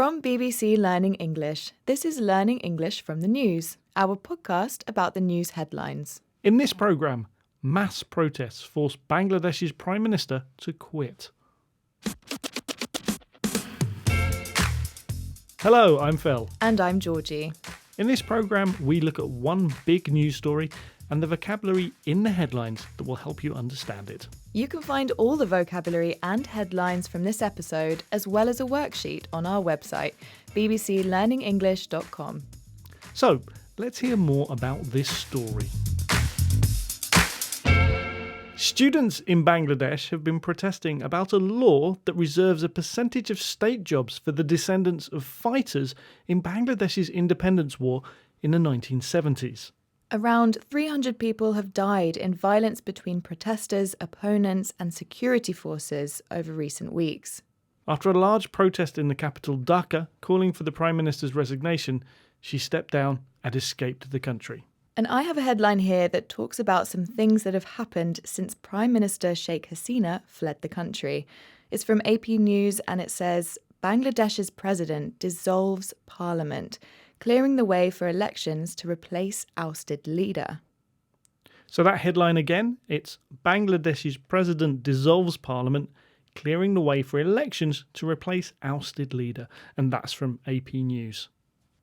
From BBC Learning English, this is Learning English from the News, our podcast about the news headlines. In this programme, mass protests force Bangladesh's Prime Minister to quit. Hello, I'm Phil. And I'm Georgie. In this programme, we look at one big news story and the vocabulary in the headlines that will help you understand it. You can find all the vocabulary and headlines from this episode, as well as a worksheet on our website, bbclearningenglish.com. So, let's hear more about this story. Students in Bangladesh have been protesting about a law that reserves a percentage of state jobs for the descendants of fighters in Bangladesh's independence war in the 1970s. Around 300 people have died in violence between protesters, opponents and security forces over recent weeks. After a large protest in the capital Dhaka calling for the Prime Minister's resignation, she stepped down and escaped the country. And I have a headline here that talks about some things that have happened since Prime Minister Sheikh Hasina fled the country. It's from AP News and it says, Bangladesh's president dissolves parliament, clearing the way for elections to replace ousted leader. So that headline again, it's Bangladesh's president dissolves parliament, clearing the way for elections to replace ousted leader. And that's from AP News.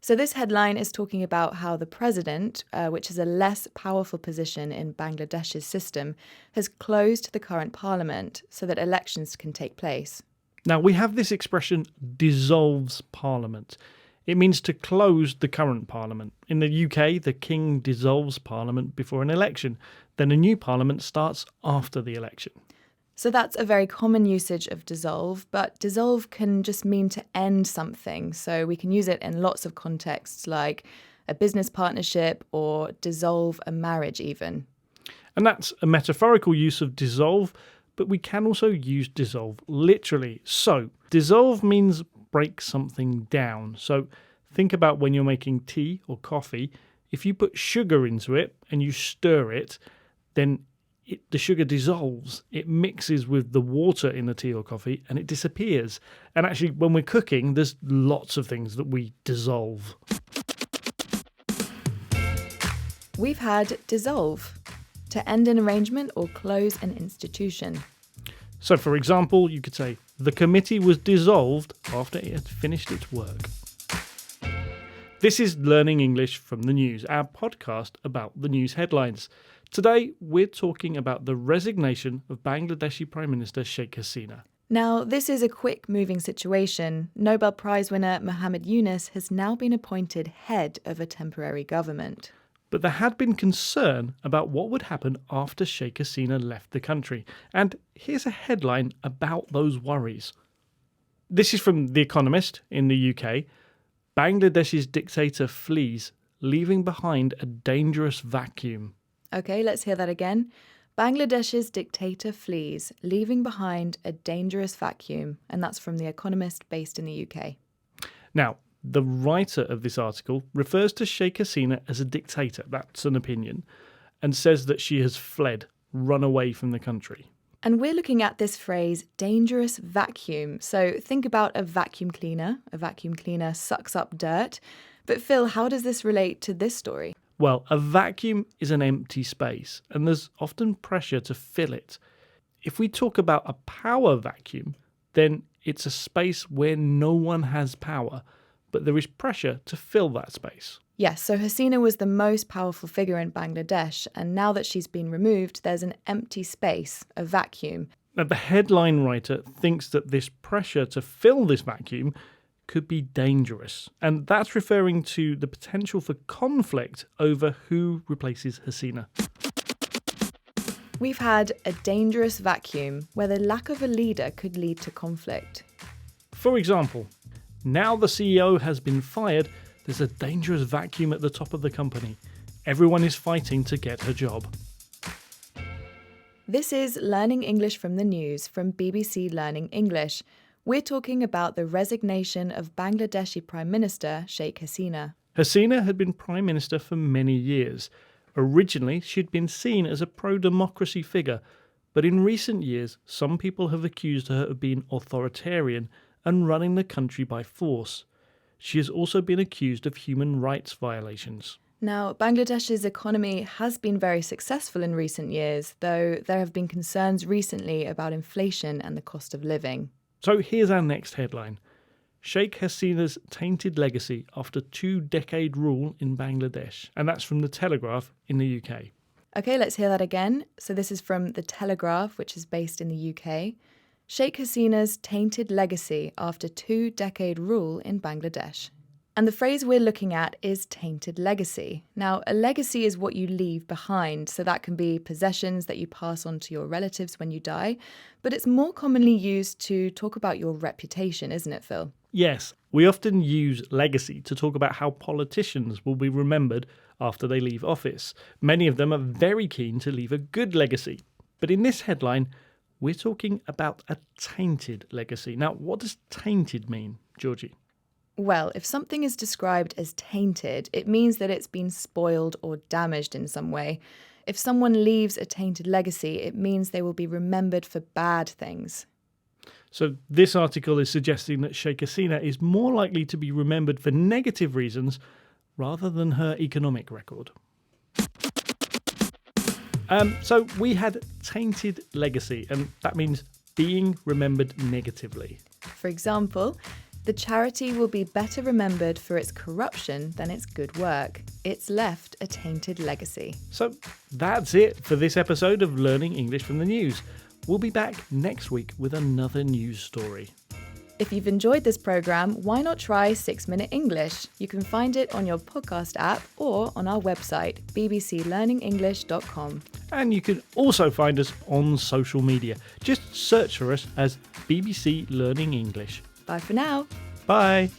So this headline is talking about how the president, which is a less powerful position in Bangladesh's system, has closed the current parliament so that elections can take place. Now we have this expression, dissolves parliament. It means to close the current parliament. In the UK, the king dissolves parliament before an election. Then a new parliament starts after the election. So that's a very common usage of dissolve, but dissolve can just mean to end something. So we can use it in lots of contexts, like a business partnership or dissolve a marriage even. And that's a metaphorical use of dissolve, but we can also use dissolve literally. So dissolve means break something down. So think about when you're making tea or coffee. If you put sugar into it and you stir it, then the sugar dissolves. It mixes with the water in the tea or coffee and it disappears. And actually, when we're cooking, there's lots of things that we dissolve. We've had dissolve, to end an arrangement or close an institution. So, for example, you could say, the committee was dissolved after it had finished its work. This is Learning English from the News, our podcast about the news headlines. Today, we're talking about the resignation of Bangladeshi Prime Minister Sheikh Hasina. Now, this is a quick-moving situation. Nobel Prize winner Muhammad Yunus has now been appointed head of a temporary government. But there had been concern about what would happen after Sheikh Hasina left the country. And here's a headline about those worries. This is from The Economist in the UK. Bangladesh's dictator flees, leaving behind a dangerous vacuum. Okay, let's hear that again. Bangladesh's dictator flees, leaving behind a dangerous vacuum. And that's from The Economist based in the UK. Now, the writer of this article refers to Sheikh Hasina as a dictator, that's an opinion, and says that she has fled, run away from the country. And we're looking at this phrase, dangerous vacuum. So think about a vacuum cleaner. A vacuum cleaner sucks up dirt. But Phil, how does this relate to this story? Well, a vacuum is an empty space, and there's often pressure to fill it. If we talk about a power vacuum, then it's a space where no one has power, but there is pressure to fill that space. Yes, so Hasina was the most powerful figure in Bangladesh, and now that she's been removed, there's an empty space, a vacuum. Now, the headline writer thinks that this pressure to fill this vacuum could be dangerous, and that's referring to the potential for conflict over who replaces Hasina. We've had a dangerous vacuum where the lack of a leader could lead to conflict. For example, now the CEO has been fired, there's a dangerous vacuum at the top of the company. Everyone is fighting to get her job. This is Learning English from the News from BBC Learning English. We're talking about the resignation of Bangladeshi Prime Minister Sheikh Hasina. Hasina had been Prime Minister for many years. Originally, she'd been seen as a pro-democracy figure, but in recent years, some people have accused her of being authoritarian and running the country by force. She has also been accused of human rights violations. Now, Bangladesh's economy has been very successful in recent years, though there have been concerns recently about inflation and the cost of living. So here's our next headline. Sheikh Hasina's tainted legacy after 2-decade rule in Bangladesh. And that's from The Telegraph in the UK. Okay, let's hear that again. So this is from The Telegraph, which is based in the UK. Sheikh Hasina's tainted legacy after 2-decade rule in Bangladesh. And the phrase we're looking at is tainted legacy. Now, a legacy is what you leave behind, so that can be possessions that you pass on to your relatives when you die, but it's more commonly used to talk about your reputation, isn't it, Phil? Yes, we often use legacy to talk about how politicians will be remembered after they leave office. Many of them are very keen to leave a good legacy. But in this headline, we're talking about a tainted legacy. Now, what does tainted mean, Georgie? Well, if something is described as tainted, it means that it's been spoiled or damaged in some way. If someone leaves a tainted legacy, it means they will be remembered for bad things. So this article is suggesting that Sheikh Hasina is more likely to be remembered for negative reasons rather than her economic record. So we had tainted legacy, and that means being remembered negatively. For example, the charity will be better remembered for its corruption than its good work. It's left a tainted legacy. So that's it for this episode of Learning English from the News. We'll be back next week with another news story. If you've enjoyed this programme, why not try 6 Minute English? You can find it on your podcast app or on our website, bbclearningenglish.com. And you can also find us on social media. Just search for us as BBC Learning English. Bye for now. Bye.